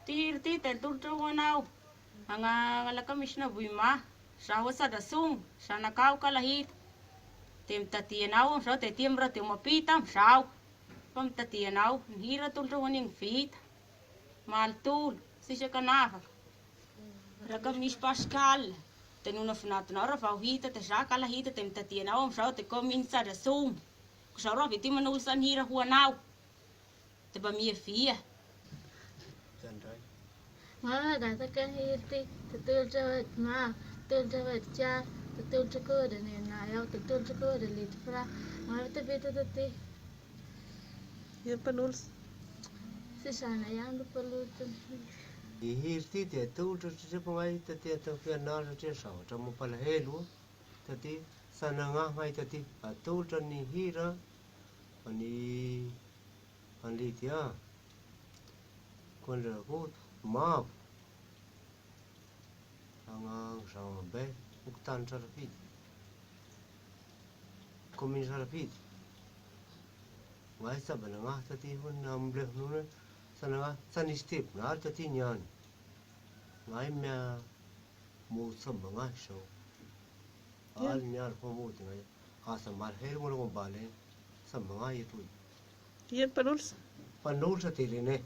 Tirti tentu trunau. Anga la kamishna buima. Shawasa da sung. Shana kau kalahit. Tem tatianau. Shau te tiembra te mapitam. Shau. Pam tatianau. Hira tultrunganing fit. Maltul. Sisha kanafa. Rakamish Pascal. Tenuna fnatna rafau hita te shakala hita tem tatianau. Shau te kominsa da sung. Kushaura vitima ulsan hira huanau. Te ba mia fia. Mà đã ta cái hirti tetul jawat ma tetul jawat cha tetul chako de ne na ya tetul chako de lit fra ma te beta te Yan panuls. si sana yang du perlu tu Hirti te tu te pangai te te fiana te sa ta mo pala helu te sananga ngai te a tu ni hira ani litia kon le gut ma anga sama be uktan sarapit komin sarapit ngai sa bananga te hun nam ble nu sananga san step na te nyan ngai mea mo sam ngai so al nyar ko mo ngai asa mar her mo bale sam ngai tu Yan panuls. panul sa tili ne